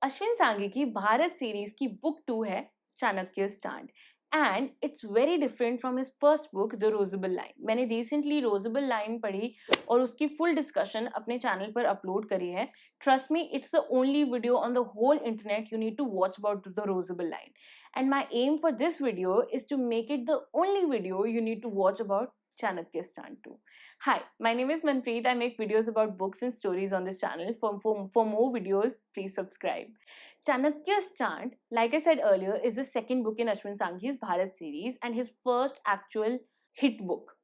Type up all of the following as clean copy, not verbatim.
अश्विन सांघी की भारत सीरीज की बुक 2 है Chanakya's chant and it's very different from his first book the Rozabal line. मैंने recently Rozabal line पढ़ी और उसकी फुल डिस्कशन अपने चैनल पर अपलोड करी है। Trust me, it's the only video on the whole internet you need to watch about the Rozabal line, and my aim for this video is to make it the only video you need to watch about Chanakya's Chant too. Hi, my name is Manpreet. I make videos about books and stories on this channel. For more videos, please subscribe. Chanakya's Chant, like I said earlier, is the second book in Ashwin Sanghi's Bharat series and his first actual hit book.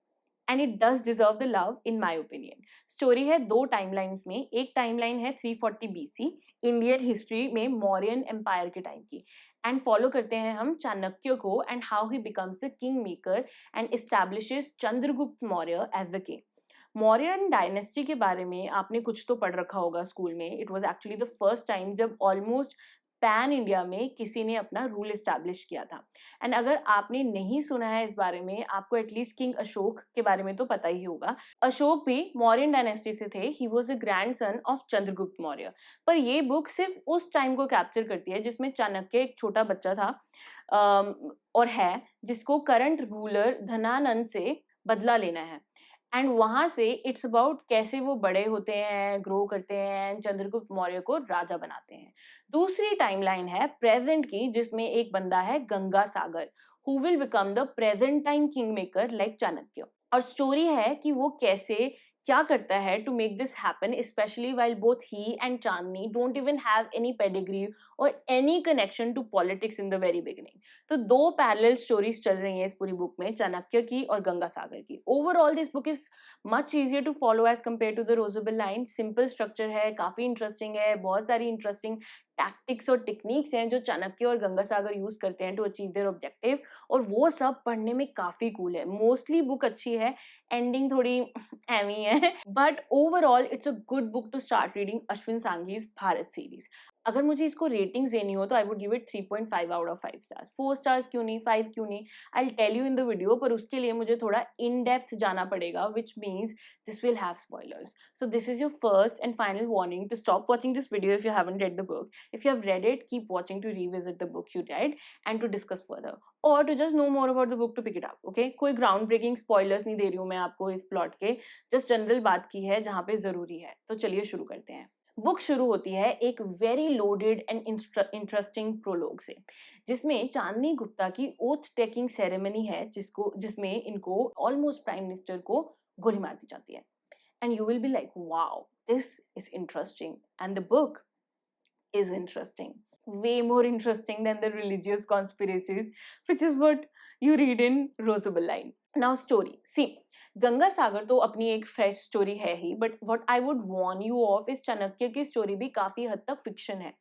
And it does deserve the love in my opinion. Story है दो timelines में। एक timeline है 340 BC Indian history में Mauryan empire के time की, and follow करते हैं हम चाणक्य को and how he becomes the king maker and establishes Chandragupta Maurya as the king. Mauryan dynasty के बारे में आपने कुछ तो पढ़ रखा होगा स्कूल में। It was actually the first time जब ऑलमोस्ट पैन इंडिया में किसी ने अपना रूल एस्टैब्लिश किया था। एंड अगर आपने नहीं सुना है इस बारे में, आपको एटलीस्ट किंग अशोक के बारे में तो पता ही होगा। अशोक भी मौर्यन डायनेस्टी से थे। He was the grandson of Chandragupta Maurya. पर ये बुक सिर्फ उस टाइम को कैप्चर करती है जिसमें चाणक्य एक छोटा बच्चा था और है, जिसको करंट रूलर धनानंद से बदला लेना है। एंड वहां से इट्स अबाउट कैसे वो बड़े होते हैं, ग्रो करते हैं, चंद्रगुप्त मौर्य को राजा बनाते हैं। दूसरी टाइमलाइन है प्रेजेंट की, जिसमें एक बंदा है Ganga Sagar, who will become the present time king maker like Chanakya. और स्टोरी है कि वो कैसे क्या करता है to make this happen, especially while both he and Chandni don't even have any pedigree और any connection to politics in the very beginning. तो दो पैरेलल स्टोरीज चल रही हैं इस पूरी बुक में, चाणक्य की और गंगा सागर की। Overall this book is much easier to follow as compare to the Rozabal line. Simple structure है, काफी इंटरेस्टिंग है, बहुत सारी इंटरेस्टिंग टैक्टिक्स और टेक्निक्स हैं जो चाणक्य और गंगा सागर यूज करते हैं टू अचीव देयर ऑब्जेक्टिव, और वो सब पढ़ने में काफी कूल है। मोस्टली बुक अच्छी है, एंडिंग थोड़ी एवी है, but overall it's a good book to start reading Ashwin Sanghi's Bharat series. अगर मुझे इसको रेटिंग्स देनी हो तो I would give it 3.5 out of 5 stars. 4 stars क्यों नहीं, 5 क्यों नहीं, I tell you in the video, पर उसके लिए मुझे थोड़ा इन डेप्थ जाना पड़ेगा, which means this will have spoilers. So this is your first and final warning to stop watching this video if you haven't read the book. If you have read it, keep watching to revisit the book you read and to discuss further, or to just know more about the book to pick it up. Okay? कोई ground breaking spoilers नहीं दे रही हूँ मैं आपको इस plot के, just general बात की है जहाँ पे जरूरी है। तो चलिए शुरू करते हैं। बुक शुरू होती है एक very loaded and interesting prologue से, जिसमें चांदनी गुप्ता की ओथ टेकिंग सेरेमनी है, जिसमें इनको ऑलमोस्ट प्राइम मिनिस्टर को गोली मार दी जाती है। And you will be like, wow, this is interesting, and the book is interesting, way more interesting than the religious conspiracies, which is what you read in Rosable Line. Now story, see, Ganga Sagar तो अपनी एक fresh story है ही, but what I would warn you of इस चाणक्य की story भी काफी हद तक फिक्शन है।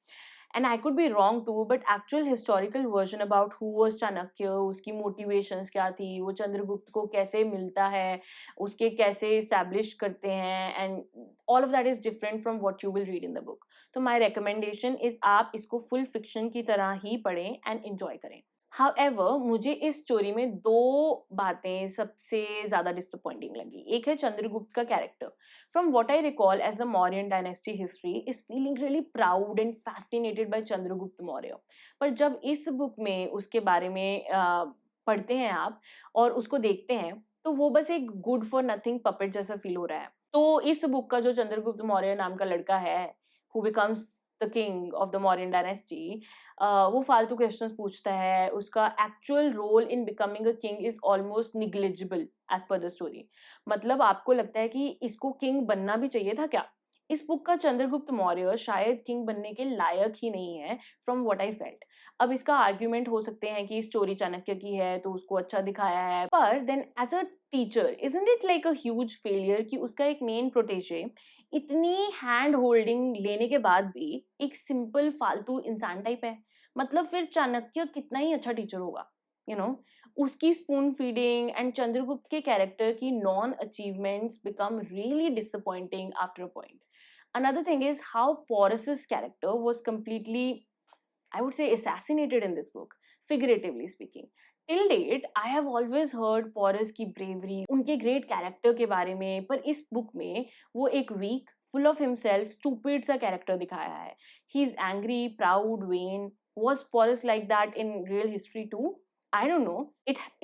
And I could be wrong too, but actual historical version about who was Chanakya, उसकी मोटिवेशंस क्या थी, वो चंद्रगुप्त को कैसे मिलता है, उसके कैसे एस्टैब्लिश करते हैं, and all of that is different from what you will read in the book. तो माय रिकमेंडेशन इज आप इसको फुल फिक्शन की तरह ही पढ़ें एंड एंजॉय करें। हाउएवर, मुझे इस स्टोरी में दो बातें सबसे ज्यादा डिसअपॉइंटिंग लगी। एक है चंद्रगुप्त का character. From what I recall as the Mauryan dynasty history is feeling really proud and fascinated by Chandragupta Maurya. पर जब इस बुक में उसके बारे में पढ़ते हैं आप और उसको देखते हैं, तो वो बस एक गुड फॉर नथिंग पपेट जैसा फील हो रहा है। तो इस बुक का जो चंद्रगुप्त मौर्य नाम का लड़का है, who becomes the king of the Mauryan dynasty, वो फालतू क्वेश्चंस पूछता है। उसका actual role in becoming a king is almost negligible as per the story. मतलब आपको लगता है कि इसको किंग बनना भी चाहिए था क्या? इस बुक का चंद्रगुप्त मौर्य शायद किंग बनने के लायक ही नहीं है, फ्रॉम व्हाट आई फेल्ट। अब इसका आर्ग्यूमेंट हो सकते हैं कि स्टोरी चाणक्य की है तो उसको अच्छा दिखाया है, पर then as a teacher isn't it like a huge failure कि उसका एक मेन प्रोटेजे इतनी हैंड होल्डिंग लेने के बाद भी एक सिंपल फालतू इंसान टाइप है। मतलब फिर चाणक्य कितना ही अच्छा टीचर होगा, यू नो। उसकी स्पून फीडिंग एंड चंद्रगुप्त के कैरेक्टर की non achievements become really disappointing after a point. Another thing is how Porus's character was completely, I would say, assassinated in this book, figuratively speaking. Till date, I have always heard Porus की bravery, उनके great character के बारे में, पर इस book में वो एक weak, full of himself, stupid सा कैरेक्टर दिखाया है. He is angry, proud, when. Was Porus like that in real history too? I don't know.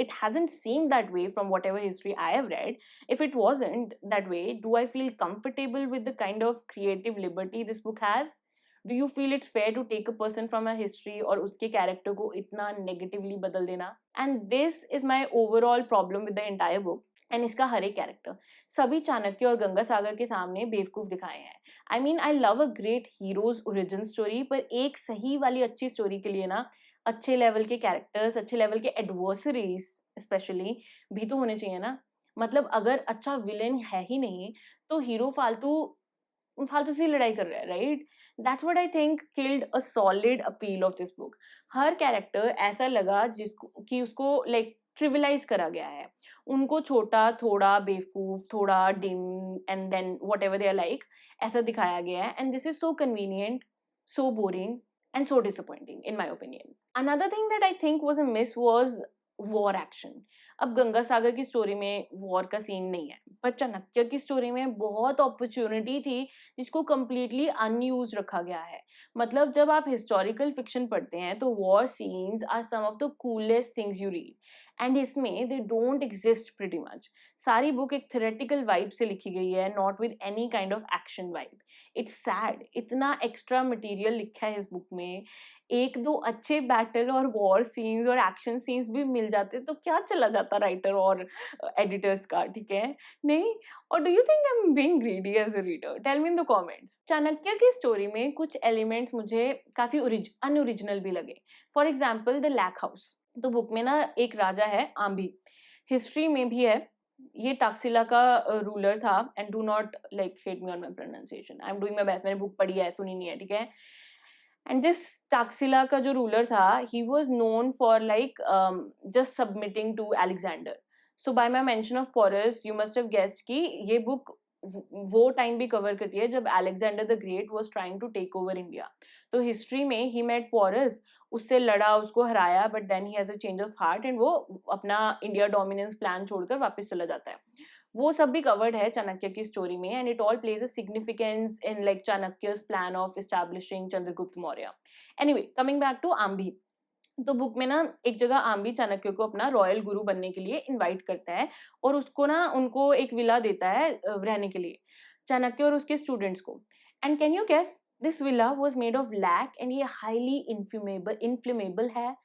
It hasn't seemed that way from whatever history I have read. If it wasn't that way, do I feel comfortable with the kind of creative liberty this book has? Do you feel it's fair to take a person from a history और उसके character को इतना negatively बदल देना? And this is my overall problem with the entire book. And इसका हर एक character सभी चाणक्य और गंगा सागर के सामने बेवकूफ दिखाए हैं. I mean I love a great heroes origin story, पर एक सही वाली अच्छी स्टोरी के लिए ना अच्छे लेवल के कैरेक्टर्स, अच्छे लेवल के एडवर्सरीज स्पेशली भी तो होने चाहिए ना. मतलब अगर अच्छा विलेन है ही नहीं तो हीरो फालतू फालतू सी लड़ाई कर रहा है, right? That's what I think killed a solid appeal of this book. Her character ऐसा लगा जिसको कि उसको लाइक ट्रिविलाइज करा गया है. उनको छोटा, थोड़ा बेवकूफ, थोड़ा dim and then whatever they are like ऐसा दिखाया गया है. And this is so convenient, so boring and so disappointing in my opinion. Another thing that I think was a miss was war action. अब गंगा सागर की story में war का scene नहीं है, पर चाणक्य की स्टोरी में बहुत अपॉर्चुनिटी थी जिसको कम्प्लीटली अनयूज रखा गया है. मतलब जब आप हिस्टोरिकल फिक्शन पढ़ते हैं तो war scenes are some of the coolest things you read, and इसमें they don't exist pretty much. सारी बुक एक थ्योरेटिकल वाइब से लिखी गई है, not with any kind of action vibe. It's sad, इतना एक्स्ट्रा मटेरियल लिखा है इस बुक में. एक दो अच्छे बैटल और वॉर सीन्स और एक्शन सीन्स भी मिल जाते तो क्या चला जाता राइटर और एडिटर्स का, ठीक है? नहीं. और do you think I am being greedy as a reader? Tell me in the comments. Chanakya की स्टोरी में कुछ एलिमेंट्स मुझे काफी अनओरिजिनल भी लगे. For example the lac house. तो बुक में ना एक राजा है आम्भी, हिस्ट्री में भी है. ये टाक्सिला का रूलर था. And do not like hate me on my pronunciation, I am doing my best. मैंने बुक पढ़ी है, सुनी नहीं है, ठीक है? एंड दिस टाक्सिला का जो रूलर था, he was known for like just submitting to Alexander. So by my mention of Porus you must have guessed कि ये बुक वो टाइम भी कवर करती है जब Alexander the great was trying to take over India. तो history में he met Porus, उससे लड़ा, उसको हराया, but then he has a change of heart and वो अपना इंडिया डोमिनेंस प्लान छोड़कर वापस चला जाता है. वो सब भी कवर्ड है चाणक्य की स्टोरी में. And it all plays a significance in like Chanakya's plan of establishing Chandragupta Maurya. Anyway, coming back to Ambhi. तो बुक में ना एक जगह आम्भी चाणक्य को अपना रॉयल गुरु बनने के लिए इनवाइट करता है और उसको ना उनको एक विला देता है रहने के लिए, चाणक्य और उसके स्टूडेंट्स को. And can you guess, this villa was made of lac and ये हाईली इन्फ्लेमेबल है.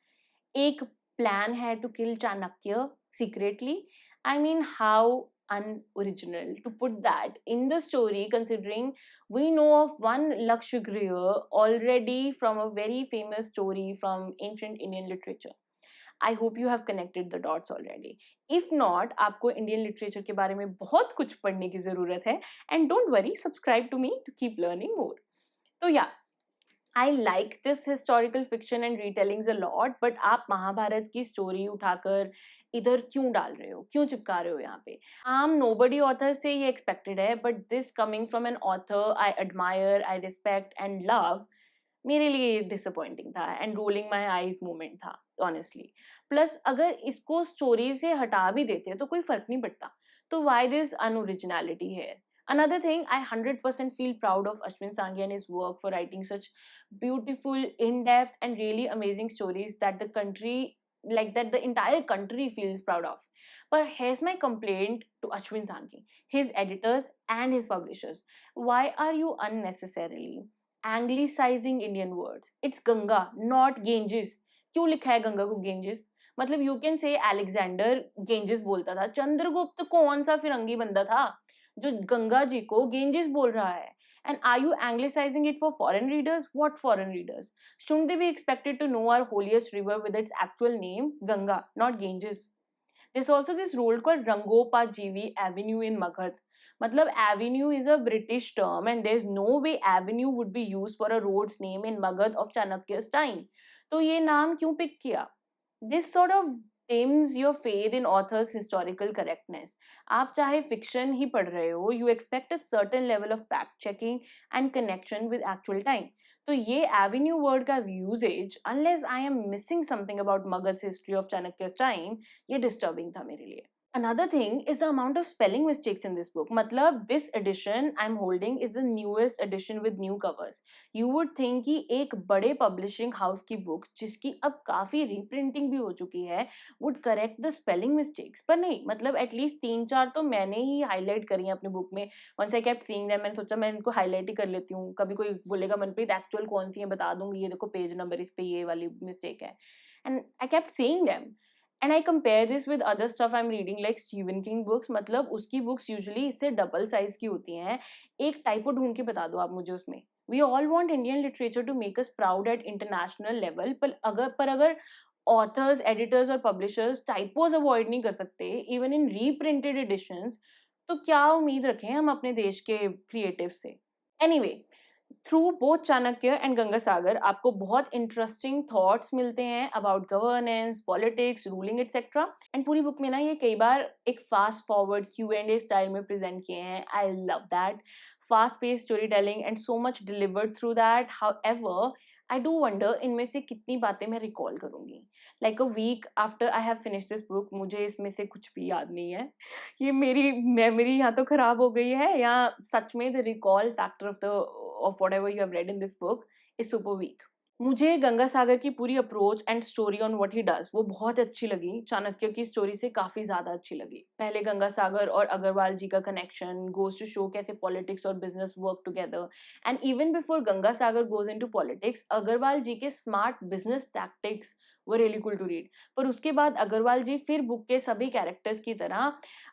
एक प्लान है to kill Chanakya secretly. I mean, how unoriginal to put that in the story, considering we know of one Lakshagriha already from a very famous story from ancient Indian literature. I hope you have connected the dots already. If not, आपको Indian literature के बारे में बहुत कुछ पढ़ने की ज़रूरत है. And don't worry, subscribe to me to keep learning more. तो yeah, I like this historical fiction and retellings a lot, but आप महाभारत की स्टोरी उठाकर इधर क्यों डाल रहे हो, क्यों चिपका रहे हो यहाँ पे? नोबडी ऑथर से ये एक्सपेक्टेड है, but this coming from an author I admire, I respect and love, मेरे लिए डिसअपॉइंटिंग था and rolling my eyes moment था ऑनेस्टली. प्लस अगर इसको स्टोरी से हटा भी देते तो कोई फर्क नहीं पड़ता. तो वाई दिस अनओरिजिनैलिटी है? Another thing, I 100% feel proud of Ashwin Sanghi and his work for writing such beautiful, in-depth and really amazing stories that the country, like that the entire country feels proud of. But here's my complaint to Ashwin Sanghi, his editors and his publishers. Why are you unnecessarily anglicizing Indian words? It's Ganga, not Ganges. क्यों लिखा है गंगा को Ganges? मतलब you can say Alexander Ganges बोलता था, चंद्रगुप्त कौन सा फिरंगी बंदा था जो गंगा जी को गेंजिस बोल रहा है? And are you anglicizing it for foreign readers? What foreign readers? Shouldn't they be expected to know our holiest river with its actual name, Ganga, not Ganges? There's also this road called Rangopajivi Avenue in Magad. मतलब avenue is a British term and there's no way avenue would be used for a road's name in Magad of Chanakya's time. तो ये नाम क्यों pick किया? This sort of dims your faith in author's historical correctness. आप चाहे fiction ही पढ़ रहे हो, you expect a certain level of fact checking and connection with actual time. तो ये avenue word का usage, unless I am missing something about Magad's history of Chanakya's time, ये disturbing था मेरे लिए. Another thing is the amount of spelling mistakes in this book. Matlab, this edition I'm holding is the newest edition with new covers. You would think कि एक बड़े publishing house की book जिसकी अब काफी reprinting भी हो चुकी है would correct the spelling mistakes, पर नहीं. मतलब at least 3-4 तो मैंने ही highlight करी हैं अपने book में. Once I kept seeing them, मैंने सोचा मैं इनको highlight ही कर लेती हूँ. कभी कोई बोलेगा मनप्रीत actual कौन सी है बता दूंगी, ये देखो page number इस पे ये वाली mistake है. And I kept seeing them. And I compare this with other stuff I'm reading like Stephen King books. मतलब उसकी books usually इससे double size की होती हैं. एक typo ढूंढ के बता दो आप मुझे उसमें. We all want Indian literature to make us proud at international level. पर अगर authors, editors और publishers typos avoid नहीं कर सकते even in reprinted editions, तो क्या उम्मीद रखें हम अपने देश के creatives से? Anyway, through both Chanakya and Gangasagar आपको बहुत इंटरेस्टिंग थॉट्स मिलते हैं about governance, politics, ruling etcetera. And पूरी बुक में ना ये कई बार एक फास्ट फॉरवर्ड Q&A स्टाइल में प्रेजेंट किए हैं. I love that fast pace story telling and so much delivered through that. However I do wonder इनमें से कितनी बातें मैं रिकॉल करूंगी. Like a week after I have finished this book मुझे इसमें से कुछ भी याद नहीं है. ये मेरी मेमोरी या तो खराब हो गई है या सच में the recall factor of whatever you have read in this book is super weak. मुझे गंगा सागर की पूरी approach and story on what he does वो बहुत अच्छी लगी. चाणक्य की स्टोरी से काफी ज्यादा अच्छी लगी. पहले गंगा सागर और अग्रवाल जी का कनेक्शन गोज टू शो कैसे पॉलिटिक्स और business work together. And even before Ganga Sagar goes into politics Agarwal ji के स्मार्ट बिजनेस टैक्टिक्स वो रियली कूल टू रीड. पर उसके बाद अग्रवाल जी फिर बुक के सभी कैरेक्टर्स की तरह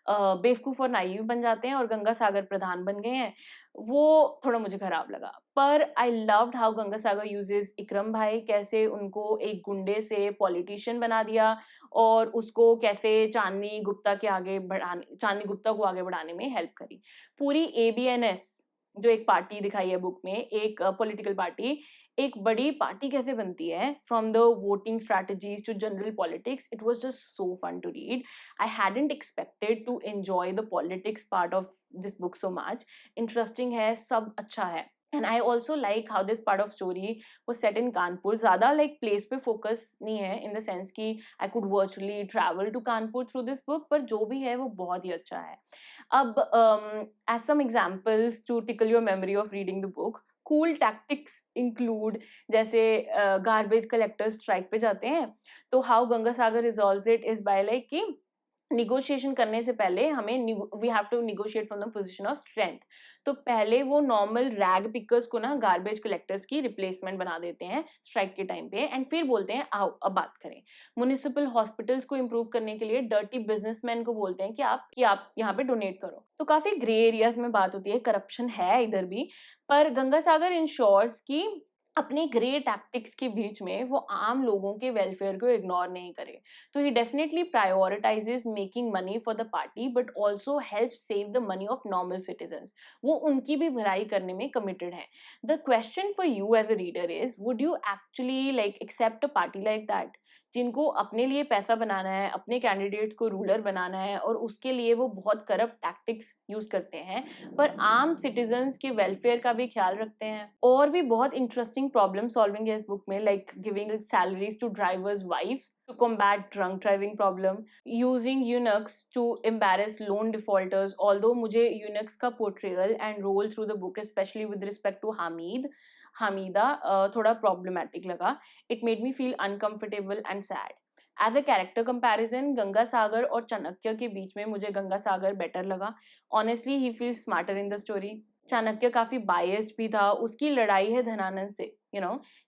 बेवकूफ और नाइव बन जाते हैं और गंगा सागर प्रधान बन गए हैं. वो थोड़ा मुझे खराब लगा. पर I loved how Ganga Sagar uses Ikram भाई, कैसे उनको एक गुंडे से पॉलिटिशियन बना दिया और उसको कैसे चांदनी गुप्ता को आगे बढ़ाने में हेल्प करी. पूरी ABNS जो एक पार्टी दिखाई है बुक में, एक पॉलिटिकल पार्टी, एक बड़ी पार्टी कैसे बनती है from the voting strategies to general politics. It was just so fun to read. I hadn't expected to enjoy the politics part of this book so much. Interesting है, सब अच्छा है. And I also like how this part of story was set in Kanpur. ज़्यादा like place पे focus नहीं है in the sense कि I could virtually travel to Kanpur through this book, पर जो भी है वो बहुत ही अच्छा है. अब as some examples to tickle your memory of reading the book, cool tactics include जैसे गार्बेज कलेक्टर्स स्ट्राइक पे जाते हैं तो how Ganga Sagar resolves it is by like कि निगोशिएशन करने से पहले हमें we have to negotiate from the position of strength. तो पहले वो नॉर्मल रैग पिकर्स को ना गार्बेज कलेक्टर्स की रिप्लेसमेंट बना देते हैं स्ट्राइक के टाइम पे एंड फिर बोलते हैं आओ अब बात करें. म्युनिसिपल हॉस्पिटल्स को इम्प्रूव करने के लिए डर्टी बिजनेसमैन को बोलते हैं कि आप यहाँ पे डोनेट करो. तो काफी ग्रे एरियाज में बात होती है, करप्शन है इधर भी. पर गंगा सागर इंश्योर्स की अपने ग्रे टैक्टिक्स के बीच में वो आम लोगों के वेलफेयर को इग्नोर नहीं करे. तो he definitely prioritizes making money for the party but also help save the money of normal citizens. वो उनकी भी भलाई करने में कमिटेड है. The question for you as a reader is would you actually like accept a party like that जिनको अपने लिए पैसा बनाना है, अपने कैंडिडेट्स को रूलर बनाना है और उसके लिए वो बहुत करप्ट टैक्टिक्स यूज करते हैं पर आम सिटीजन्स के वेलफेयर का भी ख्याल रखते हैं. और भी बहुत इंटरेस्टिंग प्रॉब्लम सॉल्विंग है इस बुक में, like giving salaries to drivers wives to combat drunk driving problem, using eunuchs to embarrass loan defaulters. Although मुझे eunuchs का portrayal and role through the book, especially with respect to Hamida, थोड़ा problematic लगा. It made me feel uncomfortable and sad. As a character comparison, Ganga Sagar और चाणक्य के बीच में मुझे Ganga Sagar better लगा. Honestly, he feels smarter in the story. Chanakya काफी biased भी था. उसकी लड़ाई है धनानंद से,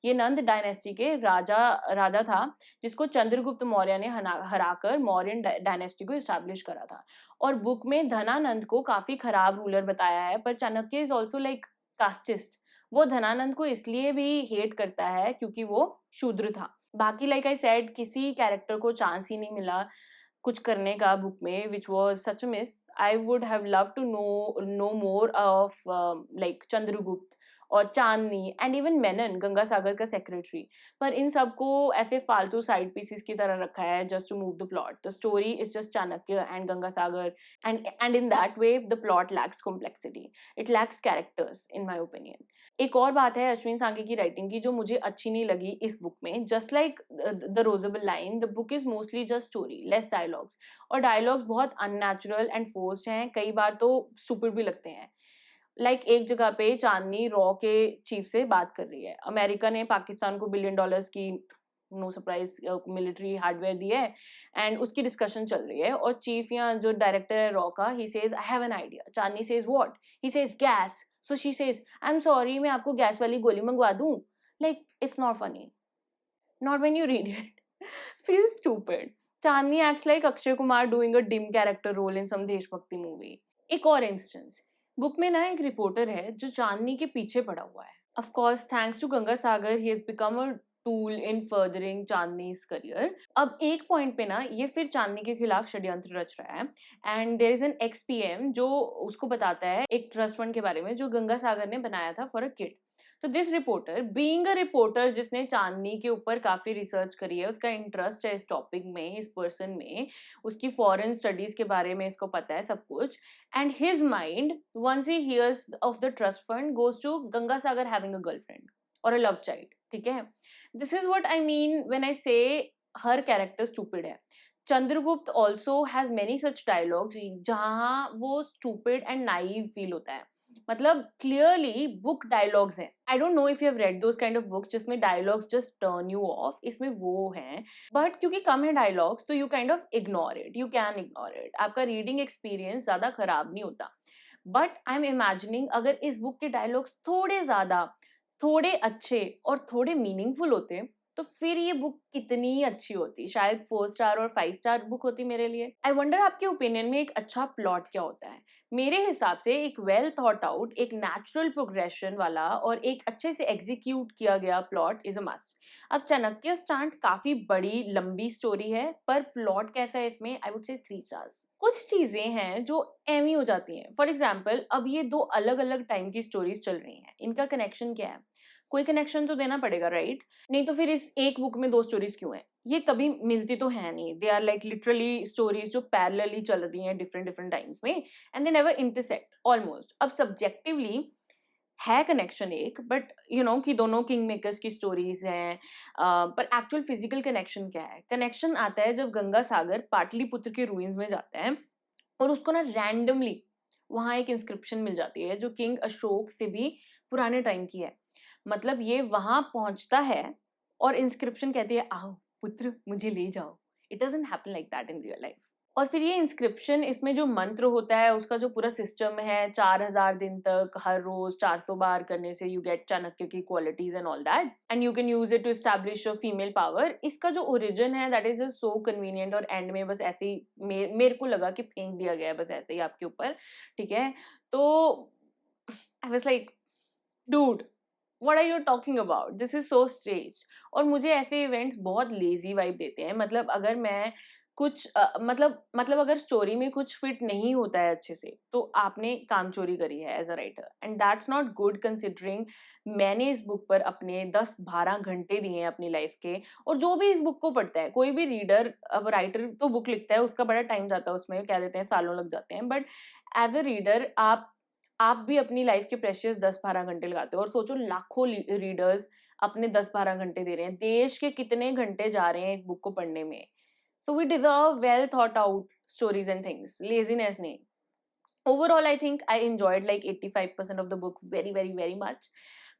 ये नंद डायनेस्टी के राजा था जिसको चंद्रगुप्त मौर्य ने हराकर मौर्यन डायनेस्टी को एस्टैब्लिश करा था. और बुक में धनानंद को काफी खराब रूलर बताया है पर Chanakya is also like casteist. वो धनानंद को इसलिए भी हेट करता है क्योंकि वो शूद्र था. बाकी लाइक आई सेड किसी कैरेक्टर को चांस ही नहीं मिला कुछ करने का बुक में, which was such a miss. I would have loved to know more of like Chandragupta और चांदनी एंड इवन मेनन, गंगा सागर का सेक्रेटरी, पर इन सबको ऐसे फालतू साइड पीसेस की तरह रखा है just to move the plot. The story is just Chanakya and Ganga Sagar, and in that way the plot lacks complexity, it lacks characters in my opinion. एक और बात है अश्विन सांघी की राइटिंग की जो मुझे अच्छी नहीं लगी इस बुक में. Just like the Rozabal line, the book is mostly just story, less dialogues, और डायलॉग्स बहुत अननेचुरल एंड फोर्स्ड हैं, कई बार तो स्टूपिड भी लगते हैं. लाइक एक जगह पे चांदनी रॉ के चीफ से बात कर रही है, अमेरिका ने पाकिस्तान को $1 बिलियन की, नो सरप्राइज, मिलिट्री हार्डवेयर दी है एंड उसकी डिस्कशन चल रही है, और चीफ या जो डायरेक्टर है रॉ का, he says I have an idea. Chandni says what? He says gas. So she says I am sorry, मैं आपको गैस वाली गोली मंगवा दूं. Like it's not funny, not when you read it. Feels stupid. Chandni acts like Akshay Kumar doing a dim character role in some देशभक्ति movie. एक और instance, book में ना एक रिपोर्टर है जो चांदनी के पीछे पड़ा हुआ है. Of course, thanks to Ganga Sagar, he has become a tool in furthering चांदनी's career. अब एक पॉइंट पे ना ये फिर चांदनी के खिलाफ षड्यंत्र रच रहा है, and there is an ex PM जो उसको बताता है एक ट्रस्ट फंड के बारे में जो गंगा सागर ने बनाया था फॉर अ किड. तो this reporter, being a reporter जिसने चांदनी के ऊपर काफी रिसर्च करी है, उसका इंटरेस्ट है इस टॉपिक में, इस पर्सन में, उसकी फॉरेन स्टडीज के बारे में इसको पता है सब कुछ, and his mind once he hears of the trust fund goes to Ganga Sagar having a girlfriend और अ लव चाइल्ड. ठीक है, this is what I mean when I say her character stupid है. Chandragupta also has many such dialogues जहां वो stupid and naive feel होता है. मतलब clearly book dialogues हैं. I don't know if you have read those kind of books जिसमें dialogues just turn you off, इसमें वो हैं, बट क्योंकि कम है डायलॉग्स तो you kind of ignore it, you can ignore it, आपका रीडिंग एक्सपीरियंस ज्यादा खराब नहीं होता. बट आई एम इमेजिनिंग अगर इस बुक के डायलॉग्स थोड़े ज्यादा, थोड़े अच्छे और थोड़े मीनिंगफुल होते तो फिर ये बुक कितनी अच्छी होती, शायद 4 स्टार और 5 स्टार बुक होती मेरे लिए. आई वंडर आपके ओपिनियन में एक अच्छा प्लॉट क्या होता है. मेरे हिसाब से एक वेल थॉट आउट, एक नेचुरल प्रोग्रेशन वाला और एक अच्छे से एग्जीक्यूट किया गया प्लॉट इज अ मस्ट. अब चाणक्य चांट काफी बड़ी लंबी स्टोरी है, पर प्लॉट कैसा है इसमें, आई वुड से 3 स्टार्स. कुछ चीजें हैं जो एमी हो जाती हैं. फॉर एग्जाम्पल, अब ये 2 अलग अलग टाइम की स्टोरीज चल रही हैं, इनका कनेक्शन क्या है? कोई कनेक्शन तो देना पड़ेगा, राइट? नहीं तो फिर इस एक बुक में 2 स्टोरीज क्यों है? ये कभी मिलती तो है नहीं. They are like literally stories जो पैरेलली चल रही हैं डिफरेंट डिफरेंट टाइम्स में, and they never intersect almost. अब सब्जेक्टिवली है कनेक्शन एक, बट यू नो कि दोनों किंग मेकर्स की स्टोरीज हैं, पर एक्चुअल फिजिकल कनेक्शन क्या है? कनेक्शन आता है जब गंगा सागर पाटलिपुत्र के रूइंस में जाता है और उसको ना रैंडमली वहां एक इंस्क्रिप्शन मिल जाती है जो किंग अशोक से भी पुराने टाइम की है. मतलब ये वहां पहुंचता है और इंस्क्रिप्शन कहती है आओ पुत्र मुझे ले जाओ. It doesn't happen like that in real life. और फिर ये इंस्क्रिप्शन, इसमें जो मंत्र होता है उसका जो पूरा सिस्टम है, 4000 दिन तक हर रोज 400 बार करने से यू गेट चाणक्य की qualities and all that, and you can use it to establish your female power. इसका जो ओरिजिन है that is just so convenient, और एंड में बस ऐसे ही मेरे को लगा कि फेंक दिया गया है बस ऐसे ही आपके ऊपर. ठीक है, तो I was like dude what are you talking about, this is so strange. और मुझे ऐसे इवेंट्स बहुत लेजी वाइब देते हैं. मतलब अगर मैं कुछ मतलब अगर स्टोरी में कुछ फिट नहीं होता है अच्छे से तो आपने काम चोरी करी है as a writer, and that's not good considering मैंने इस बुक पर अपने 10-12 घंटे दिए हैं अपनी लाइफ के. और जो भी इस बुक को पढ़ता है, कोई भी रीडर, अब राइटर तो बुक लिखता है उसका बड़ा टाइम जाता है उसमें, कह देते हैं सालों लग जाते हैं, बट एज अ रीडर आप भी अपनी लाइफ के प्रेशियस 10-12 घंटे लगाते हो, और सोचो लाखों रीडर्स अपने 10-12 घंटे दे रहे हैं, देश के कितने घंटे जा रहे हैं इस बुक को पढ़ने में. So we deserve well thought out stories and things, laziness नहीं. Overall I think I enjoyed like 85% of the book very very very much.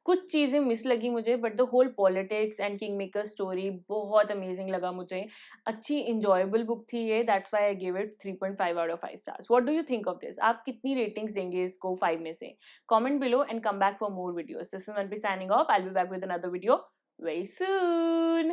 कुछ चीजें मिस लगी मुझे, but the whole politics and king maker story बहुत amazing लगा मुझे. अच्छी enjoyable book थी ये, that's why I give it 3.5 out of 5 stars. What do you think of this? आप कितनी रेटिंग्स देंगे इसको 5 में से? Comment below and come back for more videos. This is Manpreet signing off. I will be back with another video very soon.